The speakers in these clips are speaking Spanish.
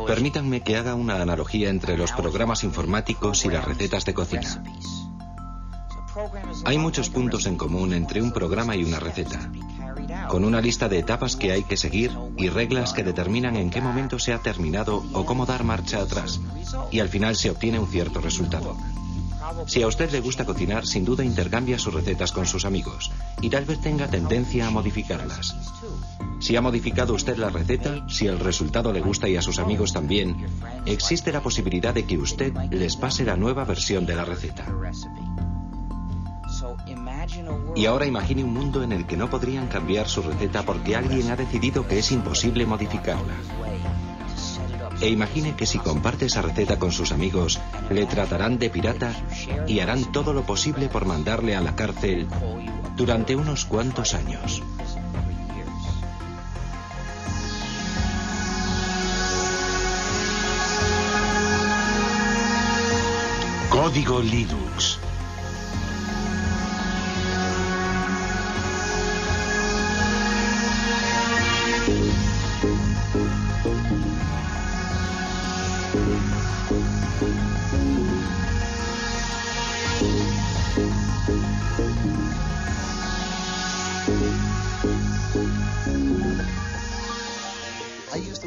Permítanme que haga una analogía entre los programas informáticos y las recetas de cocina. Hay muchos puntos en común entre un programa y una receta, con una lista de etapas que hay que seguir y reglas que determinan en qué momento se ha terminado o cómo dar marcha atrás, y al final se obtiene un cierto resultado. Si a usted le gusta cocinar, sin duda intercambia sus recetas con sus amigos, y tal vez tenga tendencia a modificarlas. Si ha modificado usted la receta, si el resultado le gusta y a sus amigos también, existe la posibilidad de que usted les pase la nueva versión de la receta. Y ahora imagine un mundo en el que no podrían cambiar su receta porque alguien ha decidido que es imposible modificarla. E imagine que si comparte esa receta con sus amigos, le tratarán de pirata y harán todo lo posible por mandarle a la cárcel durante unos cuantos años. Código Linux.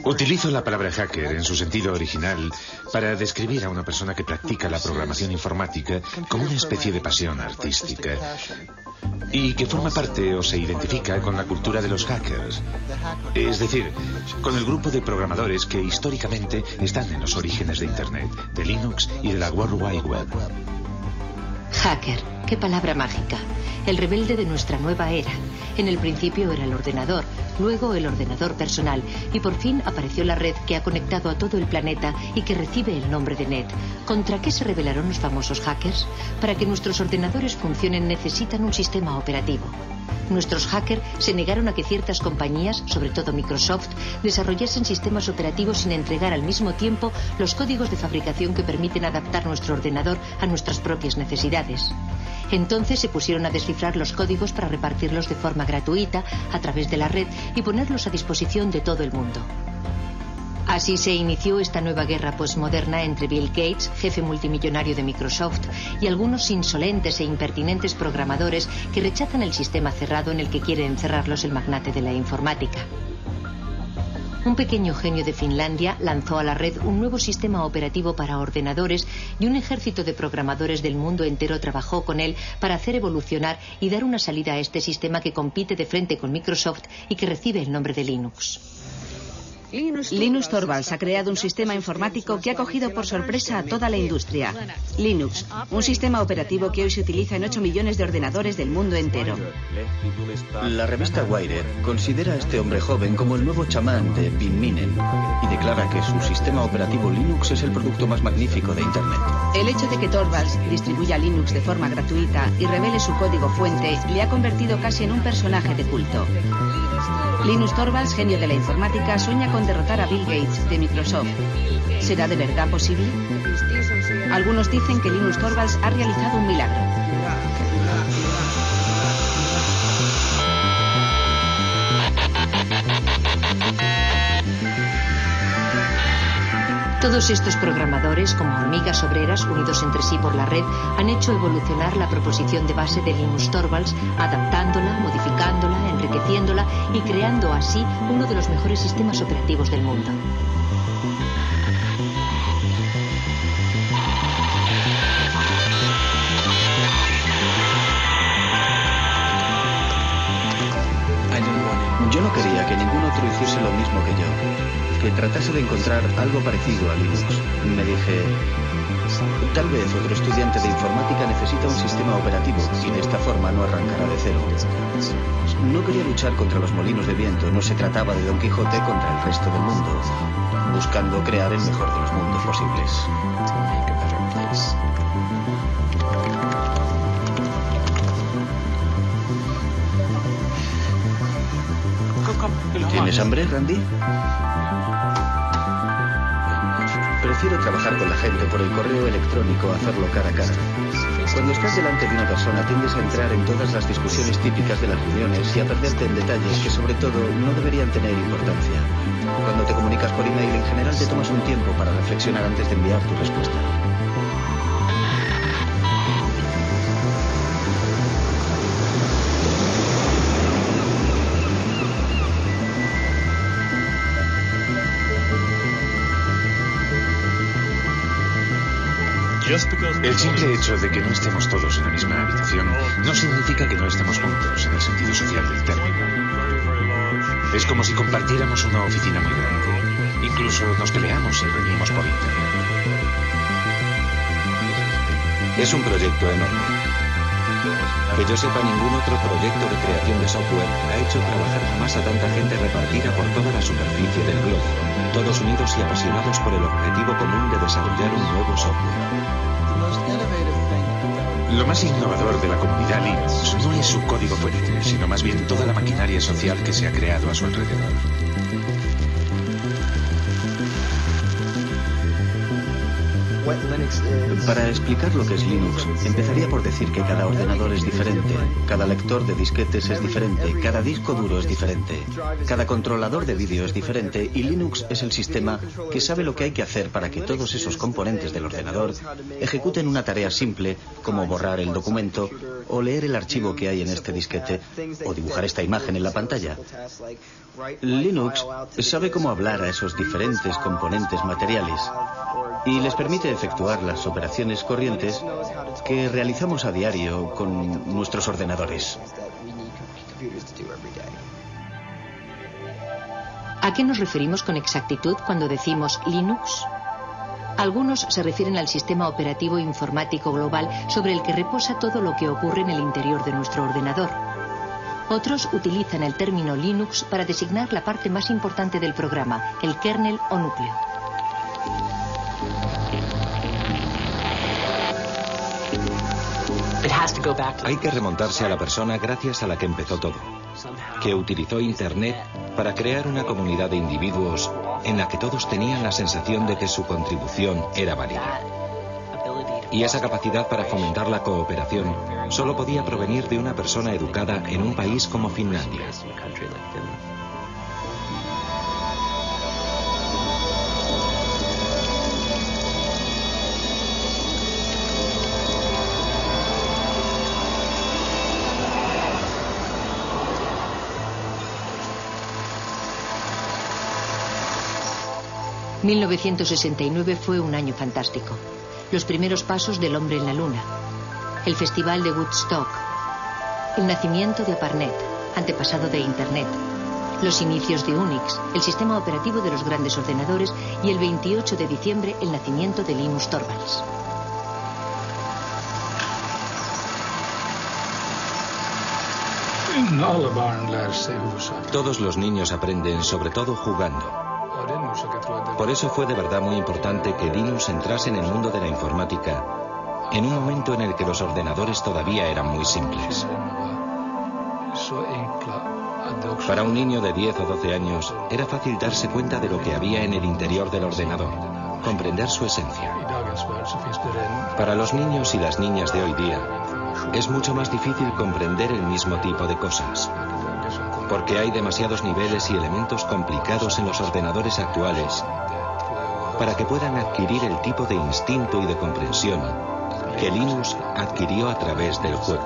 Utilizo la palabra hacker en su sentido original para describir a una persona que practica la programación informática como una especie de pasión artística y que forma parte o se identifica con la cultura de los hackers, es decir, con el grupo de programadores que históricamente están en los orígenes de Internet, de Linux y de la World Wide Web. Hacker, qué palabra mágica. El rebelde de nuestra nueva era. En el principio era el ordenador, luego el ordenador personal y por fin apareció la red que ha conectado a todo el planeta y que recibe el nombre de Net. ¿Contra qué se rebelaron los famosos hackers? Para que nuestros ordenadores funcionen necesitan un sistema operativo. Nuestros hackers se negaron a que ciertas compañías, sobre todo Microsoft, desarrollasen sistemas operativos sin entregar al mismo tiempo los códigos de fabricación que permiten adaptar nuestro ordenador a nuestras propias necesidades. Entonces se pusieron a descifrar los códigos para repartirlos de forma gratuita a través de la red y ponerlos a disposición de todo el mundo. Así se inició esta nueva guerra postmoderna entre Bill Gates, jefe multimillonario de Microsoft, y algunos insolentes e impertinentes programadores que rechazan el sistema cerrado en el que quiere encerrarlos el magnate de la informática. Un pequeño genio de Finlandia lanzó a la red un nuevo sistema operativo para ordenadores y un ejército de programadores del mundo entero trabajó con él para hacer evolucionar y dar una salida a este sistema que compite de frente con Microsoft y que recibe el nombre de Linux. Linus Torvalds ha creado un sistema informático que ha cogido por sorpresa a toda la industria. Linux, un sistema operativo que hoy se utiliza en 8 millones de ordenadores del mundo entero. La revista Wired considera a este hombre joven como el nuevo chamán de Bin Minen y declara que su sistema operativo Linux es el producto más magnífico de Internet. El hecho de que Torvalds distribuya Linux de forma gratuita y revele su código fuente le ha convertido casi en un personaje de culto. Linus Torvalds, genio de la informática, sueña con derrotar a Bill Gates de Microsoft. ¿Será de verdad posible? Algunos dicen que Linus Torvalds ha realizado un milagro. Todos estos programadores, como hormigas obreras unidos entre sí por la red, han hecho evolucionar la proposición de base de Linus Torvalds, adaptándola, modificándola, enriqueciéndola y creando así uno de los mejores sistemas operativos del mundo. Yo no quería que ningún otro hiciese lo mismo que yo, que tratase de encontrar algo parecido a Linux. Me dije, tal vez otro estudiante de informática necesita un sistema operativo y de esta forma no arrancará de cero. No quería luchar contra los molinos de viento, no se trataba de Don Quijote contra el resto del mundo, buscando crear el mejor de los mundos posibles. ¿Tienes hambre, Randy? Prefiero trabajar con la gente por el correo electrónico a hacerlo cara a cara. Cuando estás delante de una persona tiendes a entrar en todas las discusiones típicas de las reuniones y a perderte en detalles que sobre todo no deberían tener importancia. Cuando te comunicas por email en general te tomas un tiempo para reflexionar antes de enviar tu respuesta. El simple hecho de que no estemos todos en la misma habitación no significa que no estemos juntos en el sentido social del término. Es como si compartiéramos una oficina muy grande. Incluso nos peleamos y reñimos por internet. Es un proyecto enorme. Que yo sepa, ningún otro proyecto de creación de software ha hecho trabajar jamás a tanta gente repartida por toda la superficie del globo, todos unidos y apasionados por el objetivo común de desarrollar un nuevo software. Lo más innovador de la comunidad Linux no es su código fuente, sino más bien toda la maquinaria social que se ha creado a su alrededor. Para explicar lo que es Linux, empezaría por decir que cada ordenador es diferente, cada lector de disquetes es diferente, cada disco duro es diferente, cada controlador de vídeo es diferente y Linux es el sistema que sabe lo que hay que hacer para que todos esos componentes del ordenador ejecuten una tarea simple como borrar el documento o leer el archivo que hay en este disquete o dibujar esta imagen en la pantalla. Linux sabe cómo hablar a esos diferentes componentes materiales y les permite efectuar las operaciones corrientes que realizamos a diario con nuestros ordenadores. ¿A qué nos referimos con exactitud cuando decimos Linux? Algunos se refieren al sistema operativo informático global sobre el que reposa todo lo que ocurre en el interior de nuestro ordenador. Otros utilizan el término Linux para designar la parte más importante del programa, el kernel o núcleo. Hay que remontarse a la persona gracias a la que empezó todo, que utilizó Internet para crear una comunidad de individuos en la que todos tenían la sensación de que su contribución era válida. Y esa capacidad para fomentar la cooperación solo podía provenir de una persona educada en un país como Finlandia. ...1969 fue un año fantástico. Los primeros pasos del hombre en la luna, el festival de Woodstock, el nacimiento de ARPANET, antepasado de Internet, los inicios de Unix, el sistema operativo de los grandes ordenadores, y el 28 de diciembre el nacimiento de Linus Torvalds. Todos los niños aprenden, sobre todo jugando. Por eso fue de verdad muy importante que Linus entrase en el mundo de la informática en un momento en el que los ordenadores todavía eran muy simples. Para un niño de 10 o 12 años era fácil darse cuenta de lo que había en el interior del ordenador, comprender su esencia. Para los niños y las niñas de hoy día es mucho más difícil comprender el mismo tipo de cosas, porque hay demasiados niveles y elementos complicados en los ordenadores actuales para que puedan adquirir el tipo de instinto y de comprensión que Linus adquirió a través del juego.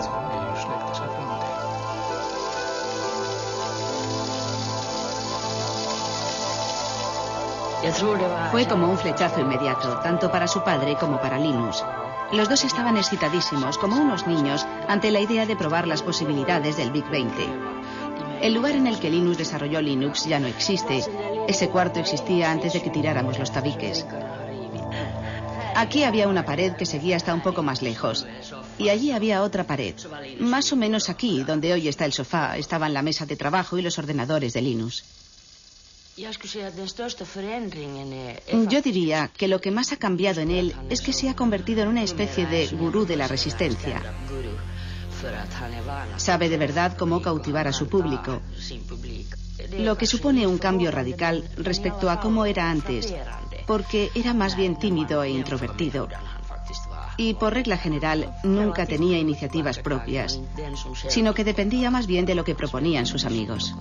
Fue como un flechazo inmediato, tanto para su padre como para Linus. Los dos estaban excitadísimos, como unos niños, ante la idea de probar las posibilidades del Big 20. El lugar en el que Linus desarrolló Linux ya no existe. Ese cuarto existía antes de que tiráramos los tabiques. Aquí había una pared que seguía hasta un poco más lejos. Y allí había otra pared. Más o menos aquí, donde hoy está el sofá, estaban la mesa de trabajo y los ordenadores de Linus. Yo diría que lo que más ha cambiado en él es que se ha convertido en una especie de gurú de la resistencia. Sabe de verdad cómo cautivar a su público, lo que supone un cambio radical respecto a cómo era antes, porque era más bien tímido e introvertido. y por regla general nunca tenía iniciativas propias, sino que dependía más bien de lo que proponían sus amigos.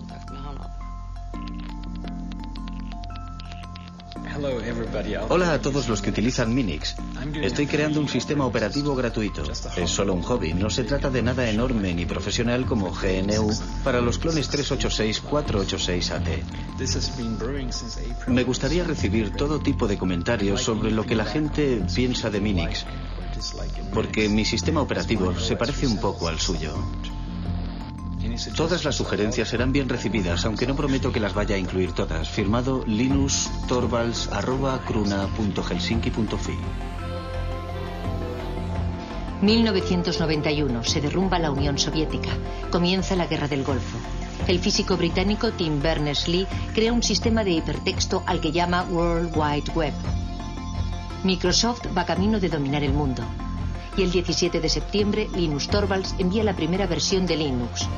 Hola a todos los que utilizan Minix. Estoy creando un sistema operativo gratuito. Es solo un hobby, no se trata de nada enorme ni profesional como GNU para los clones 386-486-AT. Me gustaría recibir todo tipo de comentarios sobre lo que la gente piensa de Minix, porque mi sistema operativo se parece un poco al suyo. Todas las sugerencias serán bien recibidas, aunque no prometo que las vaya a incluir todas. Firmado linustorvalds@cruna.helsinki.fi. 1991. Se derrumba la Unión Soviética. Comienza la Guerra del Golfo. El físico británico Tim Berners-Lee crea un sistema de hipertexto al que llama World Wide Web. Microsoft va camino de dominar el mundo. Y el 17 de septiembre, Linus Torvalds envía la primera versión de Linux,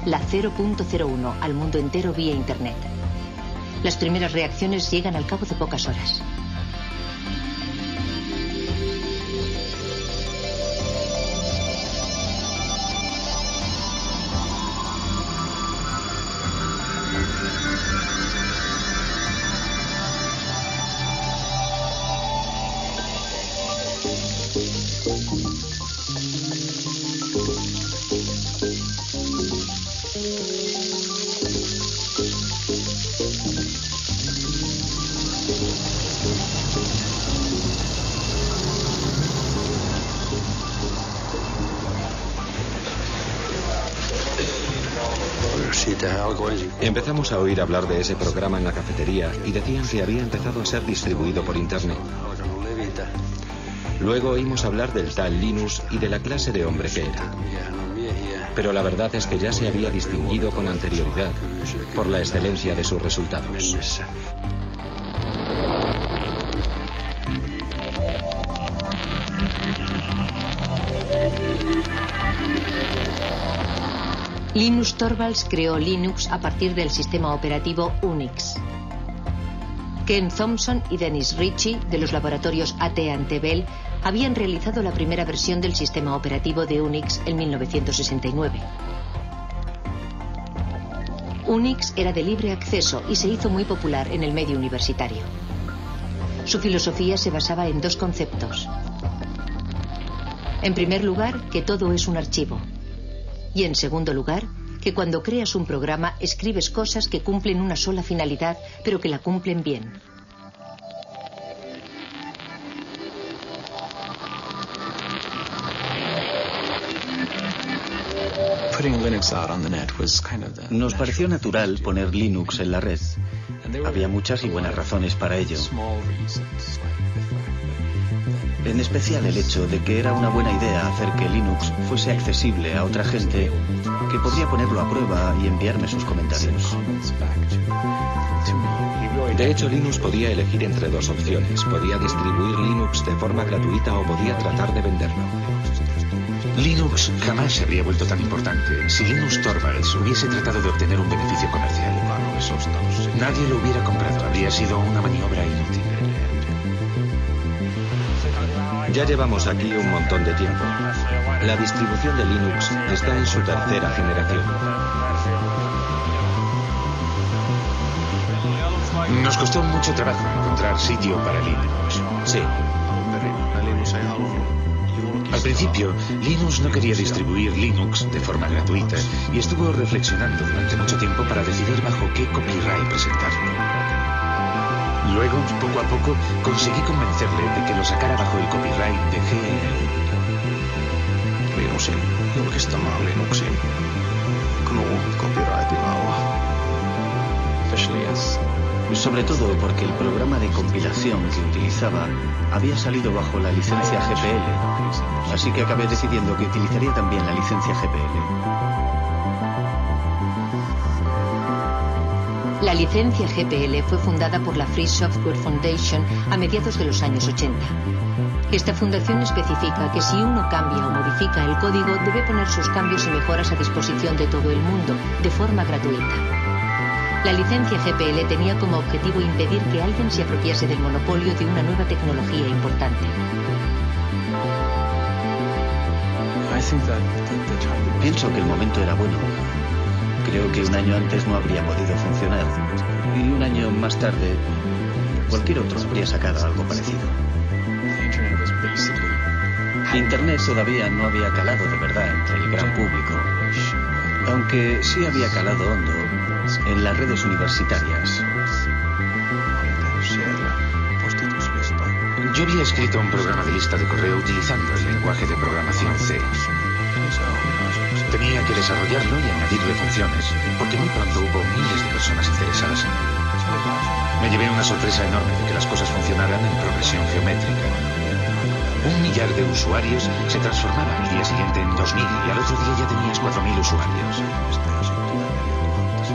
la 0.01, al mundo entero vía Internet. Las primeras reacciones llegan al cabo de pocas horas. Empezamos a oír hablar de ese programa en la cafetería y decían que había empezado a ser distribuido por Internet. Luego oímos hablar del tal Linus y de la clase de hombre que era. Pero la verdad es que ya se había distinguido con anterioridad por la excelencia de sus resultados. Linus Torvalds creó Linux a partir del sistema operativo Unix. Ken Thompson y Dennis Ritchie, de los laboratorios AT&T Bell, habían realizado la primera versión del sistema operativo de Unix en 1969. Unix era de libre acceso y se hizo muy popular en el medio universitario. Su filosofía se basaba en dos conceptos. En primer lugar, que todo es un archivo. Y en segundo lugar, que cuando creas un programa escribes cosas que cumplen una sola finalidad, pero que la cumplen bien. Nos pareció natural poner Linux en la red. Había muchas y buenas razones para ello. En especial el hecho de que era una buena idea hacer que Linux fuese accesible a otra gente que podría ponerlo a prueba y enviarme sus comentarios. De hecho, Linus podía elegir entre dos opciones. Podía distribuir Linux de forma gratuita o podía tratar de venderlo. Linux jamás se habría vuelto tan importante si Linus Torvalds hubiese tratado de obtener un beneficio comercial. Nadie lo hubiera comprado, habría sido una maniobra inútil. Ya llevamos aquí un montón de tiempo. La distribución de Linux está en su tercera generación. Nos costó mucho trabajo encontrar sitio para Linux. Sí. Al principio, Linus no quería distribuir Linux de forma gratuita y estuvo reflexionando durante mucho tiempo para decidir bajo qué copyright presentarlo. Luego, poco a poco, conseguí convencerle de que lo sacara bajo el copyright de GNU. Linuxin julkistamaan Linuxin GNU copyrightin alla. Especially as Sobre todo porque el programa de compilación que utilizaba había salido bajo la licencia GPL, así que acabé decidiendo que utilizaría también la licencia GPL. La licencia GPL fue fundada por la Free Software Foundation a mediados de los años 80. Esta fundación especifica que si uno cambia o modifica el código, debe poner sus cambios y mejoras a disposición de todo el mundo, de forma gratuita. La licencia GPL tenía como objetivo impedir que alguien se apropiase del monopolio de una nueva tecnología importante. Pienso que el momento era bueno. Creo que un año antes no habría podido funcionar. Y un año más tarde, cualquier otro habría sacado algo parecido. Internet todavía no había calado de verdad entre el gran público. Aunque sí había calado hondo en las redes universitarias. Yo había escrito un programa de lista de correo utilizando el lenguaje de programación C. Tenía que desarrollarlo y añadirle funciones, porque muy pronto hubo miles de personas interesadas en él. Me llevé una sorpresa enorme de que las cosas funcionaran en progresión geométrica. 1 millar de usuarios se transformaba al día siguiente en 2000 y al otro día ya tenías 4000 usuarios.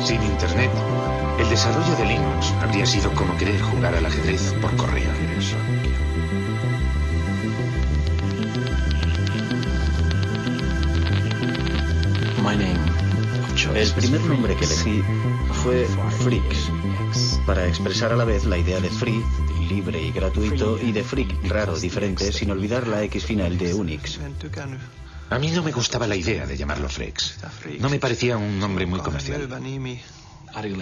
Sin Internet, el desarrollo de Linux habría sido como querer jugar al ajedrez por correo. El primer nombre que elegí fue Freaks, para expresar a la vez la idea de free, libre y gratuito, y de freak, raro, diferente, sin olvidar la X final de Unix. A mí no me gustaba la idea de llamarlo Freaks. No me parecía un nombre muy comercial. Ari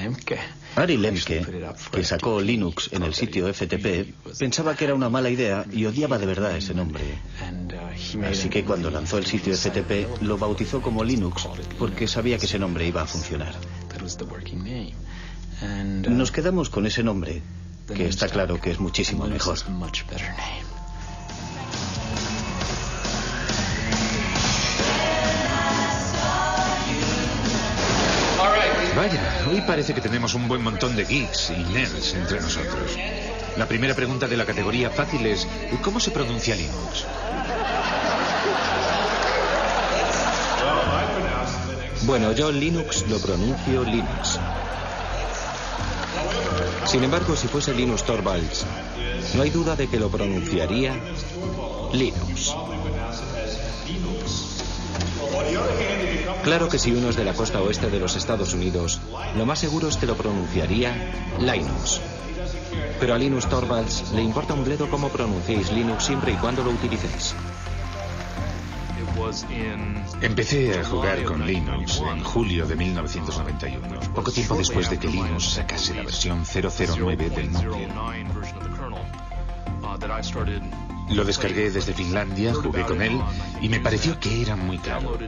Lemke, que sacó Linux en el sitio FTP, pensaba que era una mala idea y odiaba de verdad ese nombre. Así que cuando lanzó el sitio FTP, lo bautizó como Linux, porque sabía que ese nombre iba a funcionar. Nos quedamos con ese nombre, que está claro que es muchísimo mejor. Vaya, hoy parece que tenemos un buen montón de geeks y nerds entre nosotros. La primera pregunta de la categoría fácil es: ¿cómo se pronuncia Linux? Bueno, yo Linux lo pronuncio Linux. Sin embargo, si fuese Linus Torvalds, no hay duda de que lo pronunciaría Linux. Claro que si uno es de la costa oeste de los Estados Unidos, lo más seguro es que lo pronunciaría Linux. Pero a Linus Torvalds le importa un bledo cómo pronunciéis Linux siempre y cuando lo utilicéis. Empecé a jugar con Linux en julio de 1991, poco tiempo después de que Linux sacase la versión 009 del núcleo. Lo descargué desde Finlandia, jugué con él y me pareció que era muy caro.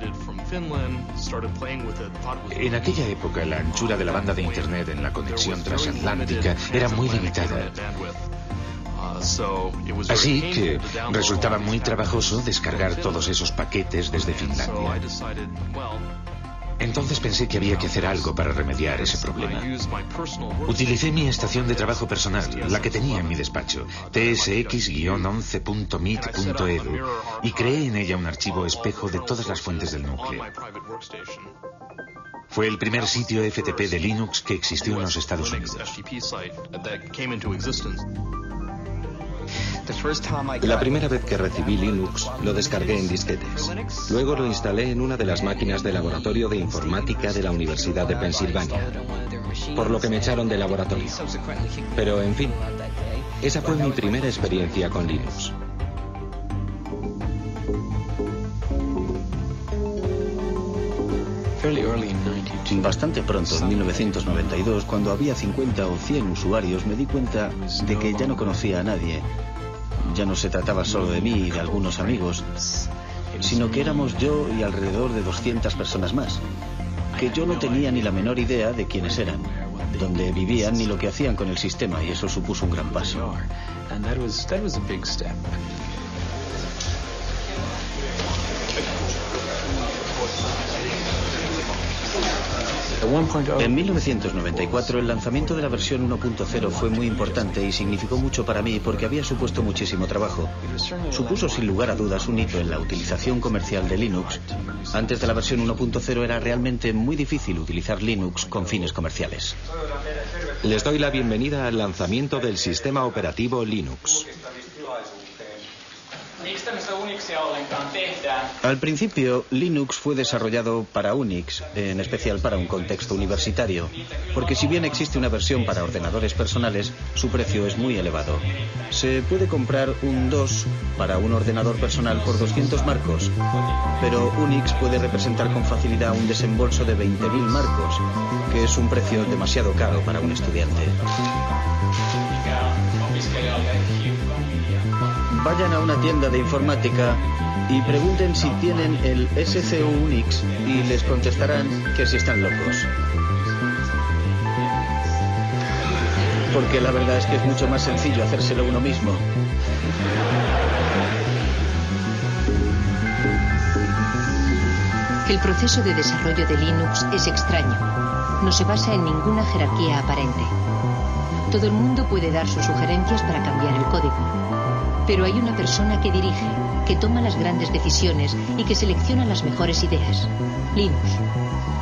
En aquella época la anchura de la banda de internet en la conexión transatlántica era muy limitada. Así que resultaba muy trabajoso descargar todos esos paquetes desde Finlandia. Entonces pensé que había que hacer algo para remediar ese problema. Utilicé mi estación de trabajo personal, la que tenía en mi despacho, tsx-11.meet.edu, y creé en ella un archivo espejo de todas las fuentes del núcleo. Fue el primer sitio FTP de Linux que existió en los Estados Unidos. La primera vez que recibí Linux, lo descargué en disquetes. Luego lo instalé en una de las máquinas de laboratorio de informática de la Universidad de Pensilvania, por lo que me echaron del laboratorio. Pero, en fin, esa fue mi primera experiencia con Linux. Bastante pronto, en 1992, cuando había 50 o 100 usuarios, me di cuenta de que ya no conocía a nadie. Ya no se trataba solo de mí y de algunos amigos, sino que éramos yo y alrededor de 200 personas más, que yo no tenía ni la menor idea de quiénes eran, dónde vivían ni lo que hacían con el sistema, y eso supuso un gran paso. En 1994 el lanzamiento de la versión 1.0 fue muy importante y significó mucho para mí porque había supuesto muchísimo trabajo. Supuso sin lugar a dudas un hito en la utilización comercial de Linux. Antes de la versión 1.0 era realmente muy difícil utilizar Linux con fines comerciales. Les doy la bienvenida al lanzamiento del sistema operativo Linux. Al principio, Linux fue desarrollado para Unix, en especial para un contexto universitario, porque si bien existe una versión para ordenadores personales, su precio es muy elevado. Se puede comprar un DOS para un ordenador personal por 200 marcos, pero Unix puede representar con facilidad un desembolso de 20.000 marcos, que es un precio demasiado caro para un estudiante. Vayan a una tienda de informática y pregunten si tienen el SCU Unix y les contestarán que si están locos. Porque la verdad es que es mucho más sencillo hacérselo uno mismo. El proceso de desarrollo de Linux es extraño. No se basa en ninguna jerarquía aparente. Todo el mundo puede dar sus sugerencias para cambiar el código. Pero hay una persona que dirige, que toma las grandes decisiones y que selecciona las mejores ideas. Linus,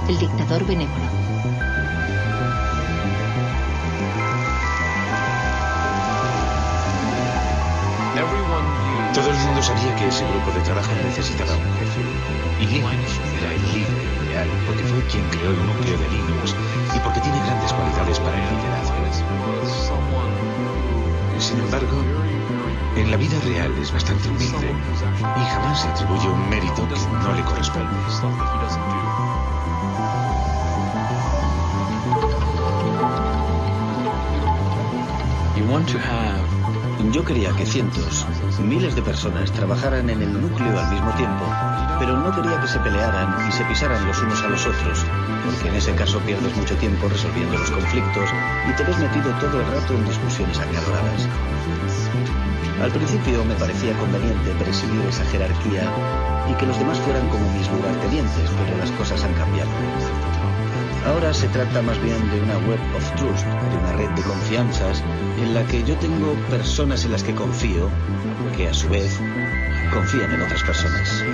el dictador benévolo. Todo el mundo sabía que ese grupo de trabajo necesitaba un jefe. Y Linus era el líder ideal porque fue quien creó el núcleo de Linux y porque tiene grandes cualidades para el liderazgo. Sin embargo, en la vida real es bastante humilde y jamás se atribuye un mérito que no le corresponde. Yo quería que cientos, miles de personas trabajaran en el núcleo al mismo tiempo, pero no quería que se pelearan y se pisaran los unos a los otros, porque en ese caso pierdes mucho tiempo resolviendo los conflictos y te ves metido todo el rato en discusiones acaloradas. Al principio me parecía conveniente presidir esa jerarquía y que los demás fueran como mis lugartenientes, pero las cosas han cambiado. Ahora se trata más bien de una web of trust, de una red de confianzas en la que yo tengo personas en las que confío, que a su vez confían en otras personas.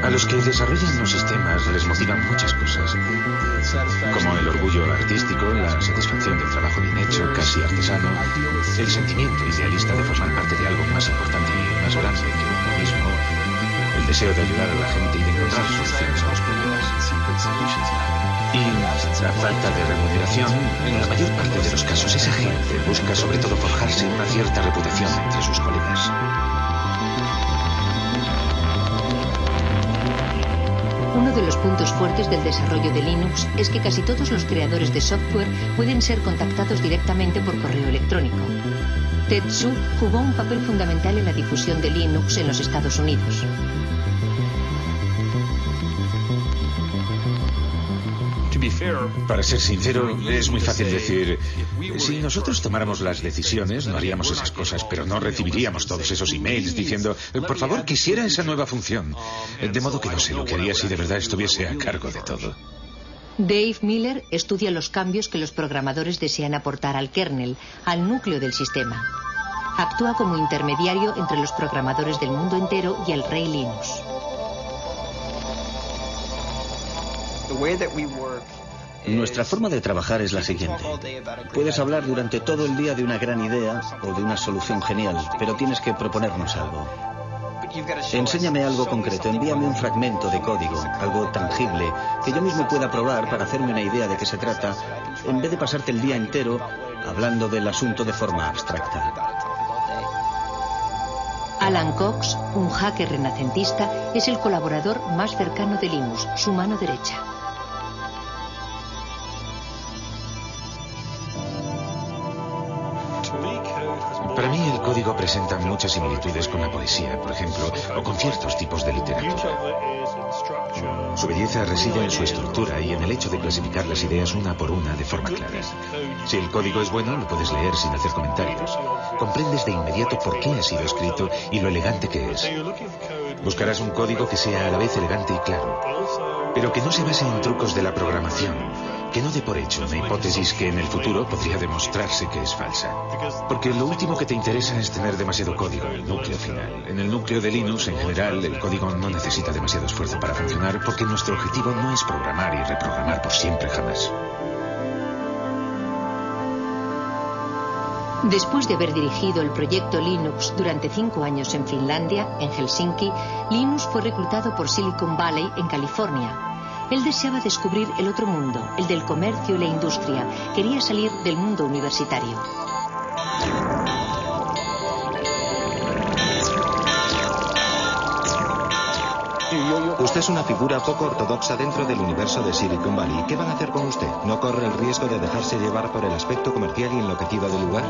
A los que desarrollan los sistemas les motivan muchas cosas, como el orgullo artístico, la satisfacción del trabajo bien hecho, casi artesano, el sentimiento idealista de formar parte de algo más importante y más grande que uno mismo, el deseo de ayudar a la gente y de encontrar soluciones a los problemas. Y la falta de remuneración, en la mayor parte de los casos, esa gente busca sobre todo forjarse una cierta reputación entre sus colegas. Uno de los puntos fuertes del desarrollo de Linux es que casi todos los creadores de software pueden ser contactados directamente por correo electrónico. Tetsu jugó un papel fundamental en la difusión de Linux en los Estados Unidos. Para ser sincero, es muy fácil decir, si nosotros tomáramos las decisiones, no haríamos esas cosas, pero no recibiríamos todos esos emails diciendo, por favor, quisiera esa nueva función. De modo que no sé lo que haría si de verdad estuviese a cargo de todo. Dave Miller estudia los cambios que los programadores desean aportar al kernel, al núcleo del sistema. Actúa como intermediario entre los programadores del mundo entero y el rey Linux. Nuestra forma de trabajar es la siguiente. Puedes hablar durante todo el día de una gran idea o de una solución genial, pero tienes que proponernos algo. Enséñame algo concreto, envíame un fragmento de código, algo tangible, que yo mismo pueda probar para hacerme una idea de qué se trata, en vez de pasarte el día entero hablando del asunto de forma abstracta. Alan Cox, un hacker renacentista, es el colaborador más cercano de Linus, su mano derecha. Para mí el código presenta muchas similitudes con la poesía, por ejemplo, o con ciertos tipos de literatura. Su belleza reside en su estructura y en el hecho de clasificar las ideas una por una de forma clara. Si el código es bueno, lo puedes leer sin hacer comentarios. Comprendes de inmediato por qué ha sido escrito y lo elegante que es. Buscarás un código que sea a la vez elegante y claro, pero que no se base en trucos de la programación, que no dé por hecho una hipótesis que en el futuro podría demostrarse que es falsa. Porque lo último que te interesa es tener demasiado código en el núcleo final. En el núcleo de Linux, en general, el código no necesita demasiado esfuerzo para funcionar porque nuestro objetivo no es programar y reprogramar por siempre jamás. Después de haber dirigido el proyecto Linux durante 5 años en Finlandia, en Helsinki, Linus fue reclutado por Silicon Valley en California. Él deseaba descubrir el otro mundo, el del comercio y la industria. Quería salir del mundo universitario. Usted es una figura poco ortodoxa dentro del universo de Silicon Valley. ¿Qué van a hacer con usted? ¿No corre el riesgo de dejarse llevar por el aspecto comercial y enloquecido del lugar?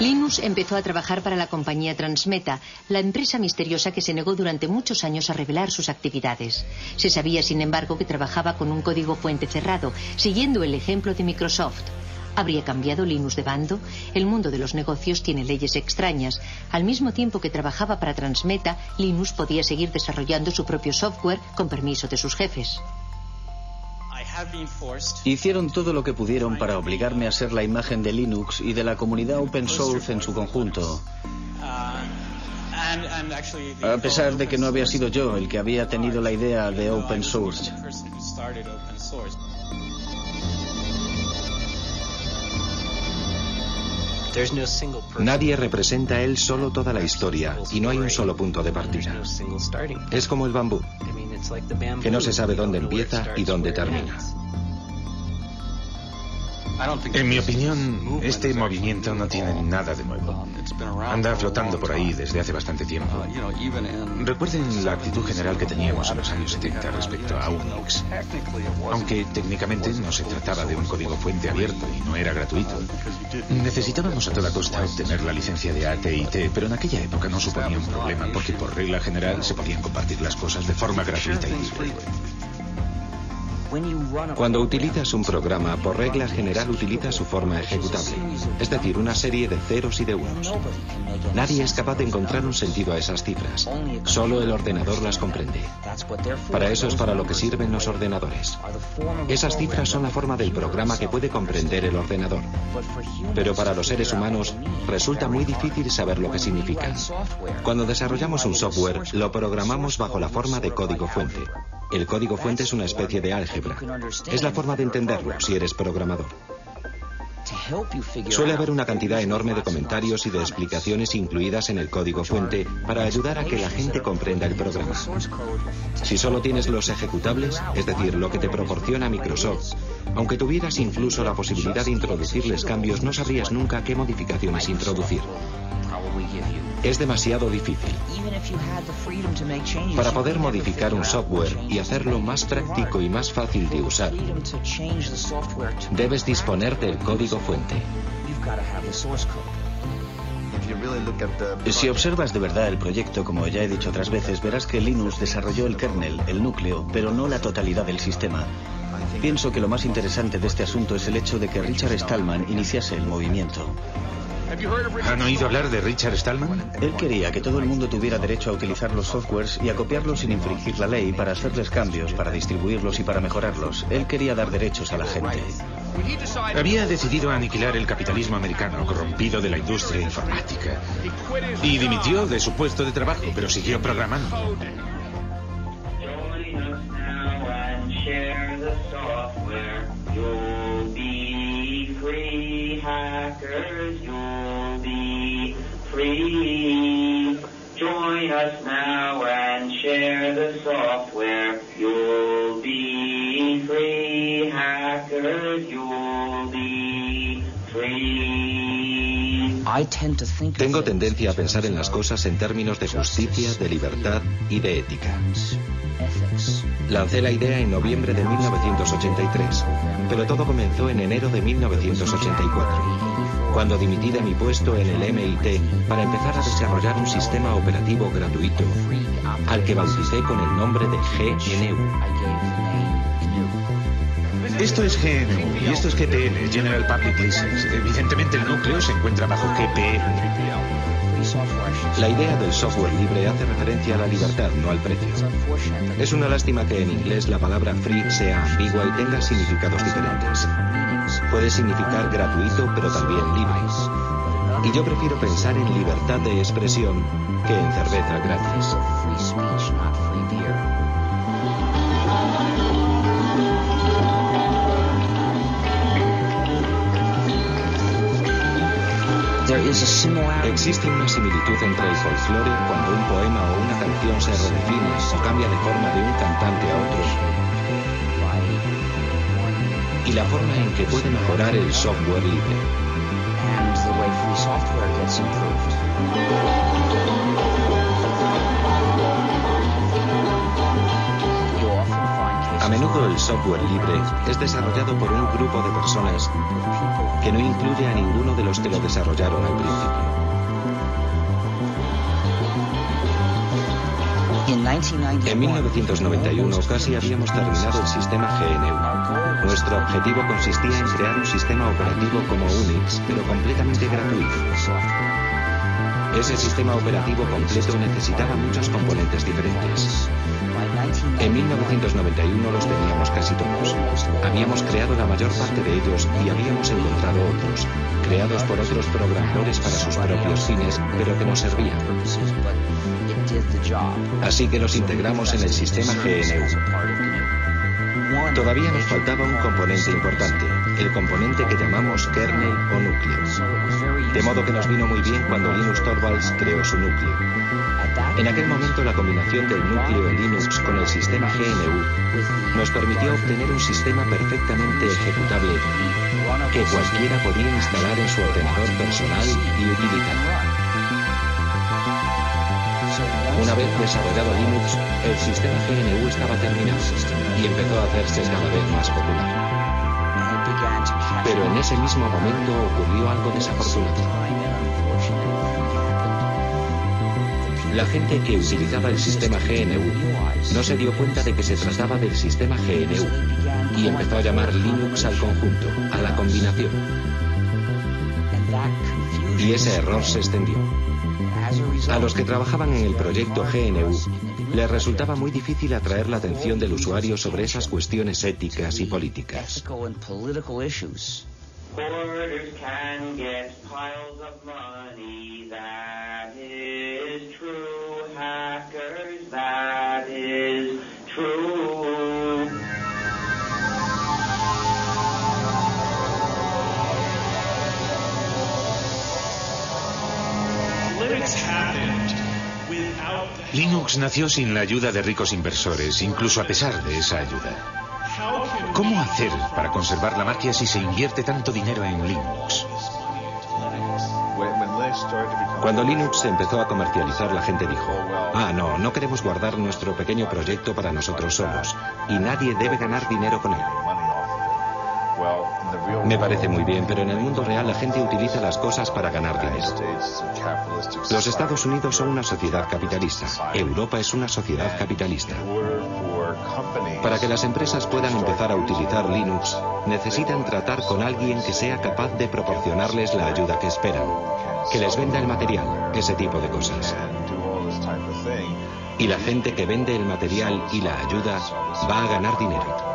Linus empezó a trabajar para la compañía Transmeta, la empresa misteriosa que se negó durante muchos años a revelar sus actividades. Se sabía, sin embargo, que trabajaba con un código fuente cerrado, siguiendo el ejemplo de Microsoft. ¿Habría cambiado Linus de bando? El mundo de los negocios tiene leyes extrañas. Al mismo tiempo que trabajaba para Transmeta, Linus podía seguir desarrollando su propio software con permiso de sus jefes. Hicieron todo lo que pudieron para obligarme a ser la imagen de Linux y de la comunidad open source en su conjunto. A pesar de que no había sido yo el que había tenido la idea de open source. Nadie representa él solo toda la historia y no hay un solo punto de partida. Es como el bambú, que no se sabe dónde empieza y dónde termina. En mi opinión, este movimiento no tiene nada de nuevo. Anda flotando por ahí desde hace bastante tiempo. Recuerden la actitud general que teníamos en los años 70 respecto a Unix. Aunque técnicamente no se trataba de un código fuente abierto y no era gratuito. Necesitábamos a toda costa obtener la licencia de AT&T, pero en aquella época no suponía un problema porque por regla general se podían compartir las cosas de forma gratuita y libre. Cuando utilizas un programa, por regla general utiliza su forma ejecutable, es decir, una serie de ceros y de unos. Nadie es capaz de encontrar un sentido a esas cifras. Solo el ordenador las comprende. Para eso es para lo que sirven los ordenadores. Esas cifras son la forma del programa que puede comprender el ordenador. Pero para los seres humanos resulta muy difícil saber lo que significan. Cuando desarrollamos un software, lo programamos bajo la forma de código fuente. El código fuente es una especie de álgebra. Es la forma de entenderlo si eres programador. Suele haber una cantidad enorme de comentarios y de explicaciones incluidas en el código fuente para ayudar a que la gente comprenda el programa. Si solo tienes los ejecutables, es decir, lo que te proporciona Microsoft, aunque tuvieras incluso la posibilidad de introducirles cambios, no sabrías nunca qué modificaciones introducir. Es demasiado difícil. Para poder modificar un software y hacerlo más práctico y más fácil de usar, debes disponer del código fuente. Si observas de verdad el proyecto, como ya he dicho otras veces, verás que Linus desarrolló el kernel, el núcleo, pero no la totalidad del sistema. Pienso que lo más interesante de este asunto es el hecho de que Richard Stallman iniciase el movimiento. ¿Han oído hablar de Richard Stallman? Él quería que todo el mundo tuviera derecho a utilizar los softwares y a copiarlos sin infringir la ley, para hacerles cambios, para distribuirlos y para mejorarlos. Él quería dar derechos a la gente. Había decidido aniquilar el capitalismo americano corrompido de la industria informática. Y dimitió de su puesto de trabajo, pero siguió programando. Hackers, you'll be free. Join us now and share the software. You'll be free. Hackers, you'll be free. Tengo tendencia a pensar en las cosas en términos de justicia, de libertad y de ética. Lancé la idea en noviembre de 1983, pero todo comenzó en enero de 1984, cuando dimití de mi puesto en el MIT para empezar a desarrollar un sistema operativo gratuito, al que bauticé con el nombre de GNU. Esto es GNU y esto es GPL, General Public License. Evidentemente el núcleo se encuentra bajo GPL. La idea del software libre hace referencia a la libertad, no al precio. Es una lástima que en inglés la palabra free sea ambigua y tenga significados diferentes. Puede significar gratuito, pero también libre. Y yo prefiero pensar en libertad de expresión que en cerveza gratis. Existe una similitud entre el folclore cuando un poema o una canción se redefine o cambia de forma de un cantante a otro, y la forma en que puede mejorar el software libre. A menudo el software libre es desarrollado por un grupo de personas que no incluye a ninguno de los que lo desarrollaron al principio. En 1991 casi habíamos terminado el sistema GNU. Nuestro objetivo consistía en crear un sistema operativo como Unix, pero completamente gratuito. Ese sistema operativo completo necesitaba muchos componentes diferentes. En 1991 los teníamos casi todos. Habíamos creado la mayor parte de ellos y habíamos encontrado otros, creados por otros programadores para sus propios fines, pero que no servían. Así que los integramos en el sistema GNU. Todavía nos faltaba un componente importante, el componente que llamamos kernel o núcleo. De modo que nos vino muy bien cuando Linus Torvalds creó su núcleo. En aquel momento la combinación del núcleo Linux con el sistema GNU nos permitió obtener un sistema perfectamente ejecutable que cualquiera podía instalar en su ordenador personal y utilizar. Una vez desarrollado Linux, el sistema GNU estaba terminado y empezó a hacerse cada vez más popular. Pero en ese mismo momento ocurrió algo desafortunado. La gente que utilizaba el sistema GNU no se dio cuenta de que se trataba del sistema GNU y empezó a llamar Linux al conjunto, a la combinación. Y ese error se extendió. A los que trabajaban en el proyecto GNU les resultaba muy difícil atraer la atención del usuario sobre esas cuestiones éticas y políticas. Hoarders can get piles of money, that is true. Hackers, that is true. Linux nació sin la ayuda de ricos inversores, incluso a pesar de esa ayuda. ¿Cómo hacer para conservar la magia si se invierte tanto dinero en Linux? Cuando Linux se empezó a comercializar, la gente dijo: no queremos guardar nuestro pequeño proyecto para nosotros solos, y nadie debe ganar dinero con él. Me parece muy bien, pero en el mundo real la gente utiliza las cosas para ganar dinero. Los Estados Unidos son una sociedad capitalista. Europa es una sociedad capitalista. Para que las empresas puedan empezar a utilizar Linux, necesitan tratar con alguien que sea capaz de proporcionarles la ayuda que esperan, que les venda el material, ese tipo de cosas. Y la gente que vende el material y la ayuda va a ganar dinero.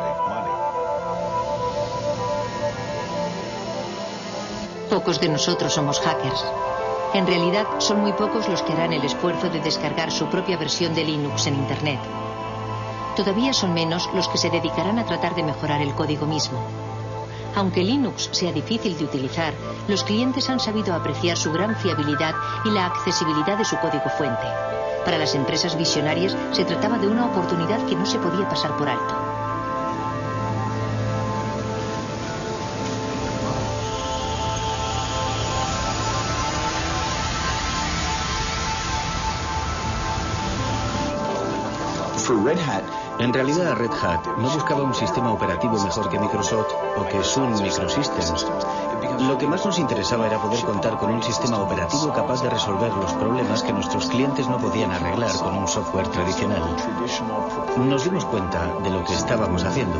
Pocos de nosotros somos hackers. En realidad, son muy pocos los que harán el esfuerzo de descargar su propia versión de Linux en Internet. Todavía son menos los que se dedicarán a tratar de mejorar el código mismo. Aunque Linux sea difícil de utilizar, los clientes han sabido apreciar su gran fiabilidad y la accesibilidad de su código fuente. Para las empresas visionarias se trataba de una oportunidad que no se podía pasar por alto. En realidad, Red Hat no buscaba un sistema operativo mejor que Microsoft o que Sun Microsystems. Lo que más nos interesaba era poder contar con un sistema operativo capaz de resolver los problemas que nuestros clientes no podían arreglar con un software tradicional. Nos dimos cuenta de lo que estábamos haciendo.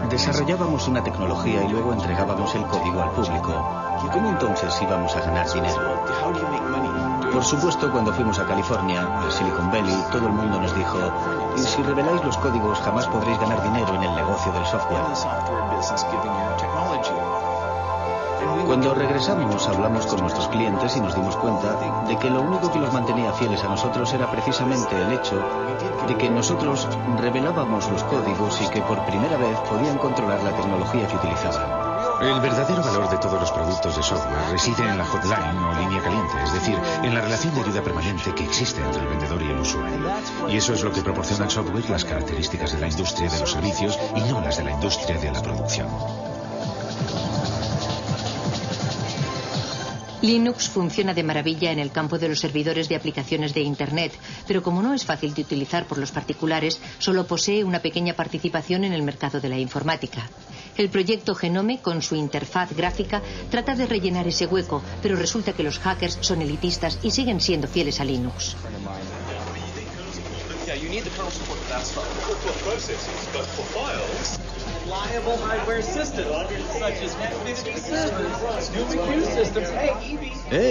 Desarrollábamos una tecnología y luego entregábamos el código al público. ¿Cómo entonces íbamos a ganar dinero? Por supuesto, cuando fuimos a California, a Silicon Valley, todo el mundo nos dijo: si reveláis los códigos jamás podréis ganar dinero en el negocio del software. Cuando regresamos, hablamos con nuestros clientes y nos dimos cuenta de que lo único que los mantenía fieles a nosotros era precisamente el hecho de que nosotros revelábamos los códigos y que por primera vez podían controlar la tecnología que utilizaban. El verdadero valor de todos los productos de software reside en la hotline o línea caliente, es decir, en la relación de ayuda permanente que existe entre el vendedor y el usuario. Y eso es lo que proporciona el software las características de la industria de los servicios y no las de la industria de la producción. Linux funciona de maravilla en el campo de los servidores de aplicaciones de Internet, pero como no es fácil de utilizar por los particulares, solo posee una pequeña participación en el mercado de la informática. El proyecto Genome, con su interfaz gráfica, trata de rellenar ese hueco, pero resulta que los hackers son elitistas y siguen siendo fieles a Linux.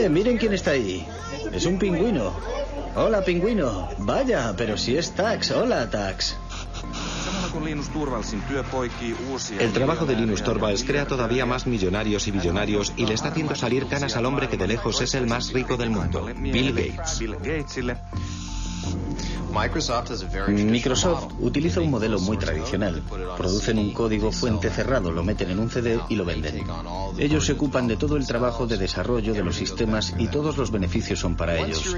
Miren quién está ahí. Es un pingüino. Hola, pingüino. Vaya, pero si es Tax. Hola, Tax. El trabajo de Linus Torvalds crea todavía más millonarios y billonarios y le está haciendo salir canas al hombre que de lejos es el más rico del mundo, Bill Gates. Microsoft utiliza un modelo muy tradicional. Producen un código fuente cerrado, lo meten en un CD y lo venden. Ellos se ocupan de todo el trabajo de desarrollo de los sistemas y todos los beneficios son para ellos.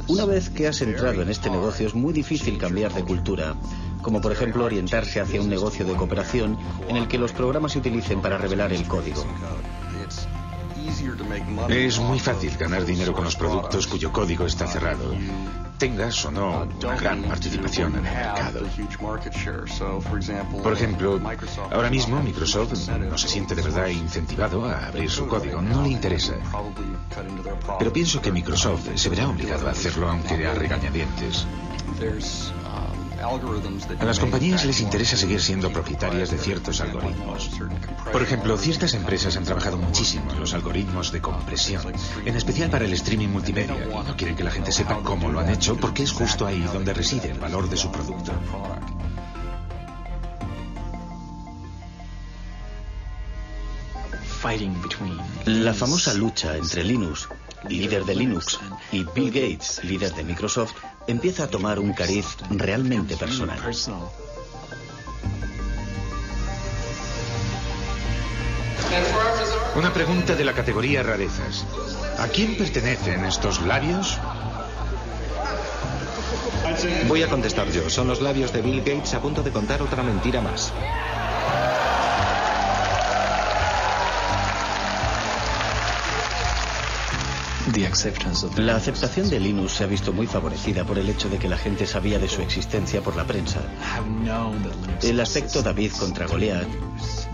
Una vez que has entrado en este negocio es muy difícil cambiar de cultura, como por ejemplo orientarse hacia un negocio de cooperación en el que los programas se utilicen para revelar el código. Es muy fácil ganar dinero con los productos cuyo código está cerrado, tengas o no una gran participación en el mercado. Por ejemplo, ahora mismo Microsoft no se siente de verdad incentivado a abrir su código, no le interesa. Pero pienso que Microsoft se verá obligado a hacerlo aunque a regañadientes. A las compañías les interesa seguir siendo propietarias de ciertos algoritmos. Por ejemplo, ciertas empresas han trabajado muchísimo en los algoritmos de compresión, en especial para el streaming multimedia, y no quieren que la gente sepa cómo lo han hecho porque es justo ahí donde reside el valor de su producto. La famosa lucha entre Linus, líder de Linux, y Bill Gates, líder de Microsoft, empieza a tomar un cariz realmente personal. Una pregunta de la categoría rarezas. ¿A quién pertenecen estos labios? Voy a contestar yo. Son los labios de Bill Gates a punto de contar otra mentira más. La aceptación de Linux se ha visto muy favorecida por el hecho de que la gente sabía de su existencia por la prensa. El aspecto David contra Goliat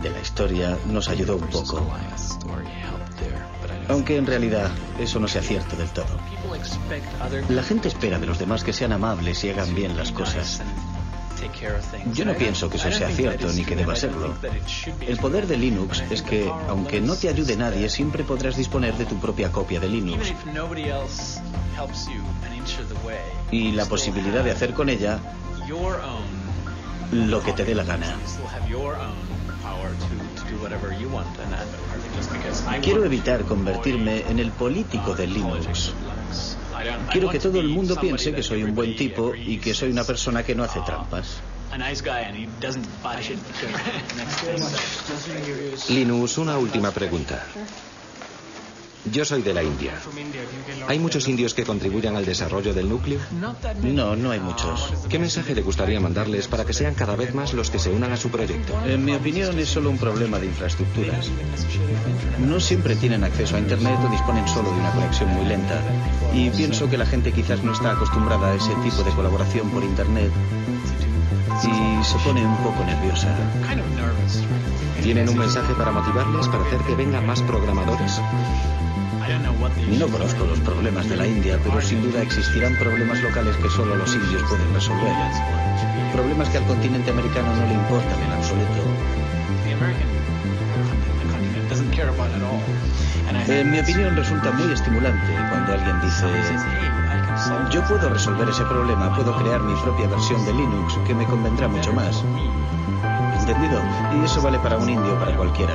de la historia nos ayudó un poco. Aunque en realidad eso no sea cierto del todo. La gente espera de los demás que sean amables y hagan bien las cosas. Yo no pienso que eso sea cierto ni que deba serlo. El poder de Linux es que, aunque no te ayude nadie, siempre podrás disponer de tu propia copia de Linux. Y la posibilidad de hacer con ella lo que te dé la gana. Quiero evitar convertirme en el político de Linux. Quiero que todo el mundo piense que soy un buen tipo y que soy una persona que no hace trampas. Linus, una última pregunta. Yo soy de la India. ¿Hay muchos indios que contribuyan al desarrollo del núcleo? No, no hay muchos. ¿Qué mensaje le gustaría mandarles para que sean cada vez más los que se unan a su proyecto? En mi opinión es solo un problema de infraestructuras. No siempre tienen acceso a Internet o disponen solo de una conexión muy lenta. Y pienso que la gente quizás no está acostumbrada a ese tipo de colaboración por Internet y se pone un poco nerviosa. ¿Tienen un mensaje para motivarles, para hacer que vengan más programadores? No conozco los problemas de la India, pero sin duda existirán problemas locales que solo los indios pueden resolver. Problemas que al continente americano no le importan en absoluto. En mi opinión resulta muy estimulante cuando alguien dice: yo puedo resolver ese problema, puedo crear mi propia versión de Linux que me convendrá mucho más. ¿Entendido? Y eso vale para un indio o para cualquiera.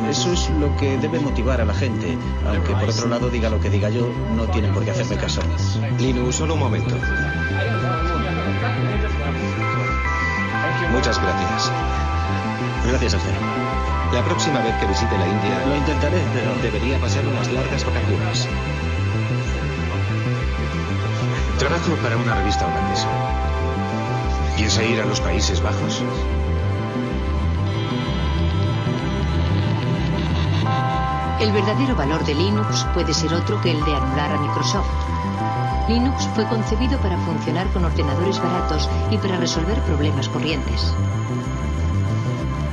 Eso es lo que debe motivar a la gente, aunque por otro lado diga lo que diga yo, no tienen por qué hacerme caso. Linux, solo un momento. Muchas gracias. Gracias a usted. La próxima vez que visite la India, Lo intentaré, pero debería pasar unas largas vacaciones. Trabajo para una revista holandesa. ¿Piensa ir a los Países Bajos? El verdadero valor de Linux puede ser otro que el de anular a Microsoft. Linux fue concebido para funcionar con ordenadores baratos y para resolver problemas corrientes.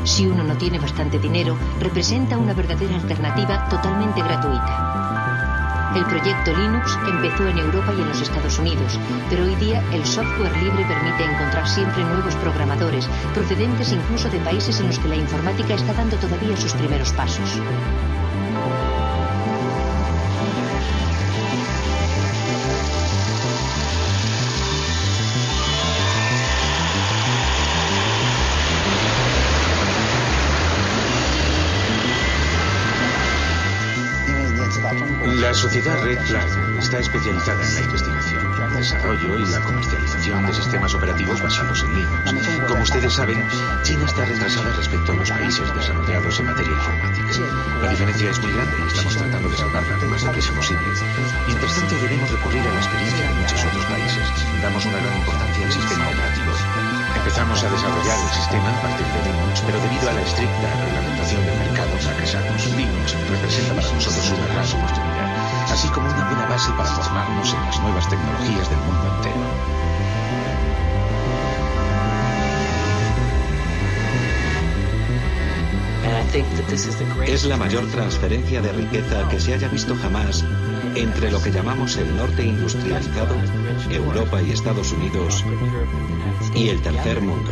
Si uno no tiene bastante dinero, representa una verdadera alternativa totalmente gratuita. El proyecto Linux empezó en Europa y en los Estados Unidos, pero hoy día el software libre permite encontrar siempre nuevos programadores, procedentes incluso de países en los que la informática está dando todavía sus primeros pasos. La sociedad Red Flag está especializada en la investigación, el desarrollo y la comercialización de sistemas operativos basados en Linux. Como ustedes saben, China está retrasada respecto a los países desarrollados en materia informática. La diferencia es muy grande y estamos tratando de salvarla lo más deprisa posible. Mientras tanto, debemos recurrir a la experiencia de muchos otros países. Damos una gran importancia al sistema operativo. Empezamos a desarrollar el sistema a partir de Linux, pero debido a la estricta reglamentación del mercado fracasamos. Linux representa para nosotros una gran oportunidad, así como una buena base para formarnos en las nuevas tecnologías del mundo entero. Es la mayor transferencia de riqueza que se haya visto jamás entre lo que llamamos el norte industrializado, Europa y Estados Unidos, y el tercer mundo.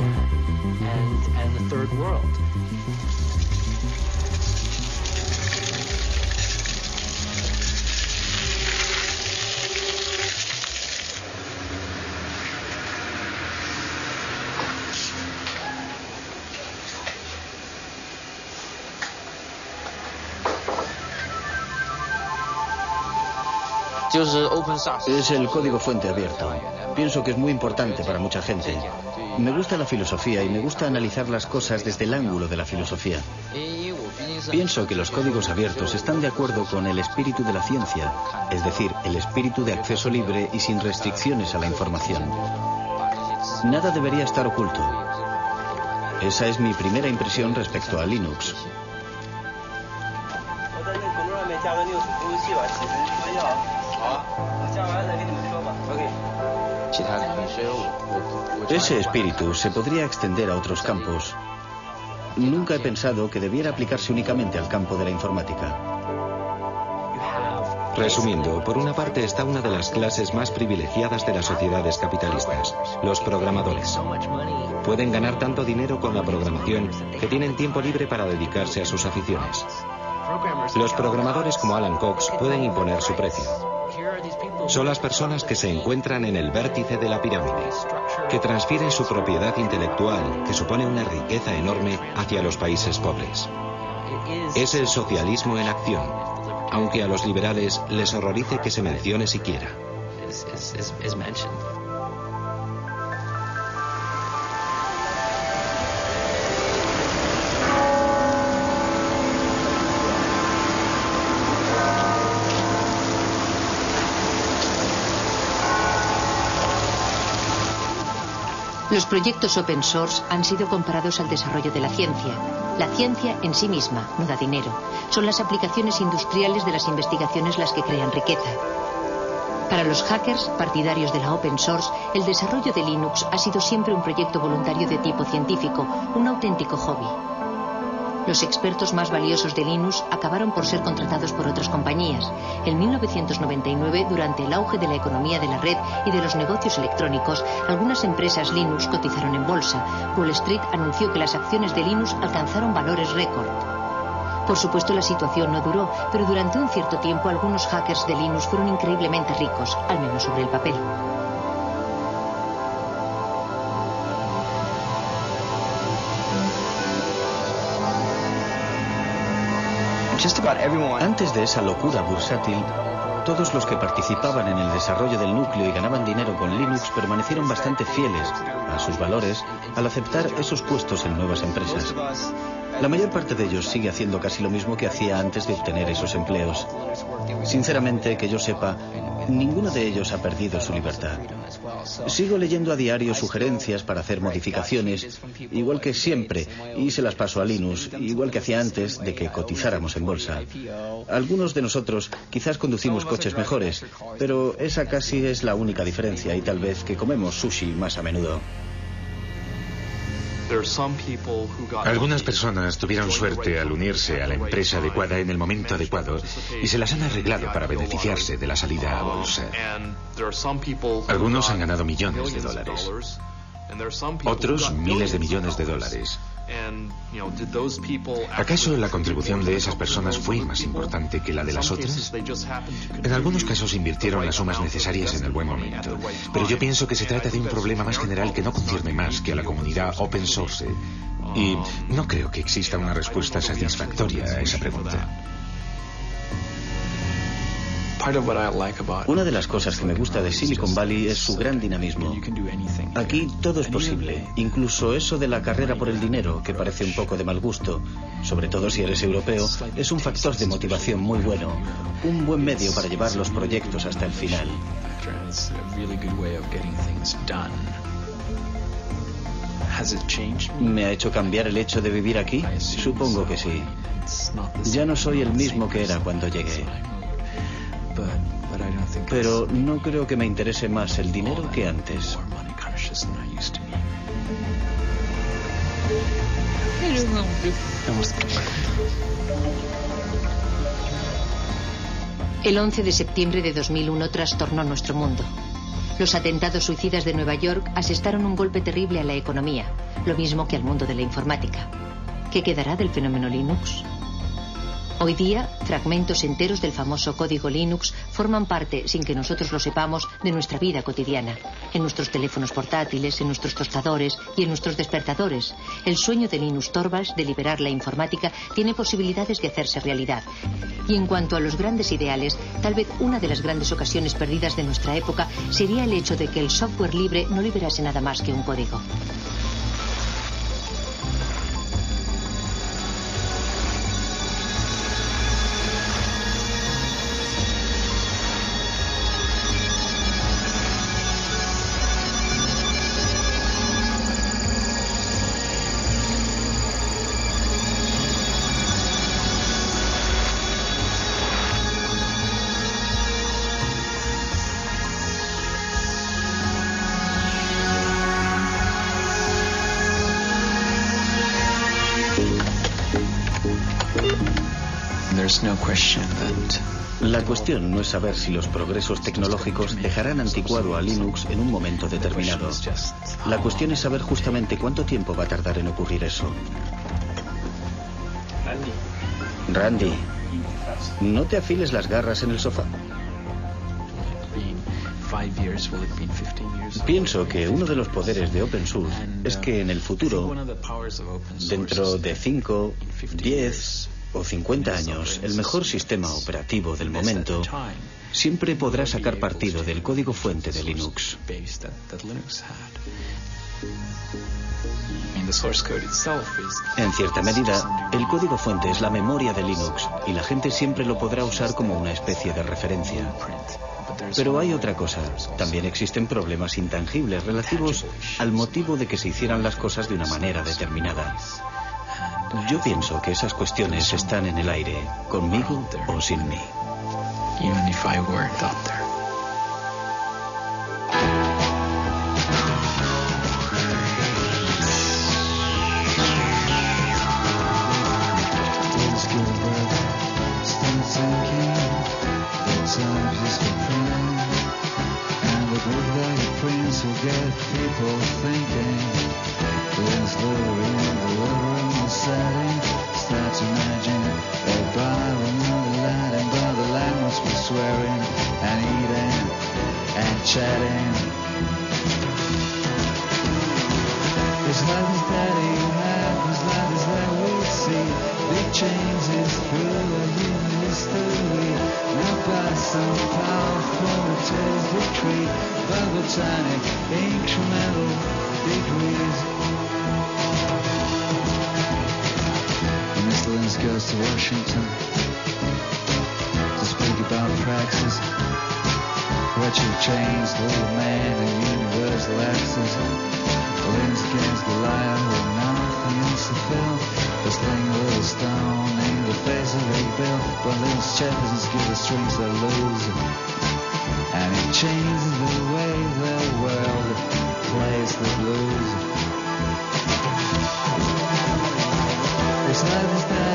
Es el código fuente abierto. Pienso que es muy importante para mucha gente. Me gusta la filosofía y me gusta analizar las cosas desde el ángulo de la filosofía. Pienso que los códigos abiertos están de acuerdo con el espíritu de la ciencia, es decir, el espíritu de acceso libre y sin restricciones a la información. Nada debería estar oculto. Esa es mi primera impresión respecto a Linux. Ese espíritu se podría extender a otros campos. Nunca he pensado que debiera aplicarse únicamente al campo de la informática. Resumiendo, por una parte está una de las clases más privilegiadas de las sociedades capitalistas, los programadores. Pueden ganar tanto dinero con la programación que tienen tiempo libre para dedicarse a sus aficiones. Los programadores como Alan Cox pueden imponer su precio. Son las personas que se encuentran en el vértice de la pirámide, que transfieren su propiedad intelectual, que supone una riqueza enorme, hacia los países pobres. Es el socialismo en acción, aunque a los liberales les horrorice que se mencione siquiera. Los proyectos open source han sido comparados al desarrollo de la ciencia. La ciencia en sí misma no da dinero. Son las aplicaciones industriales de las investigaciones las que crean riqueza. Para los hackers, partidarios de la open source, el desarrollo de Linux ha sido siempre un proyecto voluntario de tipo científico, un auténtico hobby. Los expertos más valiosos de Linux acabaron por ser contratados por otras compañías. En 1999, durante el auge de la economía de la red y de los negocios electrónicos, algunas empresas Linux cotizaron en bolsa. Wall Street anunció que las acciones de Linux alcanzaron valores récord. Por supuesto, la situación no duró, pero durante un cierto tiempo algunos hackers de Linux fueron increíblemente ricos, al menos sobre el papel. Antes de esa locura bursátil, todos los que participaban en el desarrollo del núcleo y ganaban dinero con Linux permanecieron bastante fieles a sus valores al aceptar esos puestos en nuevas empresas. La mayor parte de ellos sigue haciendo casi lo mismo que hacía antes de obtener esos empleos. Sinceramente, que yo sepa, ninguno de ellos ha perdido su libertad. Sigo leyendo a diario sugerencias para hacer modificaciones, igual que siempre, y se las paso a Linux, igual que hacía antes de que cotizáramos en bolsa. Algunos de nosotros quizás conducimos coches mejores, pero esa casi es la única diferencia, y tal vez que comemos sushi más a menudo. Algunas personas tuvieron suerte al unirse a la empresa adecuada en el momento adecuado y se las han arreglado para beneficiarse de la salida a bolsa. Algunos han ganado millones de dólares. Otros miles de millones de dólares. ¿Acaso la contribución de esas personas fue más importante que la de las otras? En algunos casos invirtieron las sumas necesarias en el buen momento, pero yo pienso que se trata de un problema más general que no concierne más que a la comunidad open source, y no creo que exista una respuesta satisfactoria a esa pregunta. Una de las cosas que me gusta de Silicon Valley es su gran dinamismo. Aquí todo es posible, incluso eso de la carrera por el dinero, que parece un poco de mal gusto, sobre todo si eres europeo, es un factor de motivación muy bueno, un buen medio para llevar los proyectos hasta el final. ¿Me ha hecho cambiar el hecho de vivir aquí? Supongo que sí. Ya no soy el mismo que era cuando llegué. Pero no creo que me interese más el dinero que antes. El 11 de septiembre de 2001 trastornó nuestro mundo. Los atentados suicidas de Nueva York asestaron un golpe terrible a la economía, lo mismo que al mundo de la informática. ¿Qué quedará del fenómeno Linux? Hoy día, fragmentos enteros del famoso código Linux forman parte, sin que nosotros lo sepamos, de nuestra vida cotidiana. En nuestros teléfonos portátiles, en nuestros tostadores y en nuestros despertadores. El sueño de Linus Torvalds de liberar la informática tiene posibilidades de hacerse realidad. Y en cuanto a los grandes ideales, tal vez una de las grandes ocasiones perdidas de nuestra época sería el hecho de que el software libre no liberase nada más que un código. La cuestión no es saber si los progresos tecnológicos dejarán anticuado a Linux en un momento determinado. La cuestión es saber justamente cuánto tiempo va a tardar en ocurrir eso. Randy, no te afiles las garras en el sofá. Pienso que uno de los poderes de Open Source es que en el futuro, dentro de 5, 10 o 50 años, el mejor sistema operativo del momento siempre podrá sacar partido del código fuente de Linux. En cierta medida, el código fuente es la memoria de Linux y la gente siempre lo podrá usar como una especie de referencia. Pero hay otra cosa. También existen problemas intangibles relativos al motivo de que se hicieran las cosas de una manera determinada. Yo pienso que esas cuestiones están en el aire, conmigo o sin mí. use for printing, and the big value prints will get people thinking. There's lure in the setting. Start to imagine a Bible and the Latin, but the land must be swearing and eating and chatting. This life is that you have, this life is that we see. Big changes through a human history, not by some powerful decree, but botanic incremental degrees. Mr. Linz goes to Washington to speak about praxis, retro chains, little man and universal access. Linz against the liar with nothing else to fill, but sling a little stone in the face of a bill. But Linz Jefferson's give the strings that lose, and it changes the way the world plays the blues. This life is that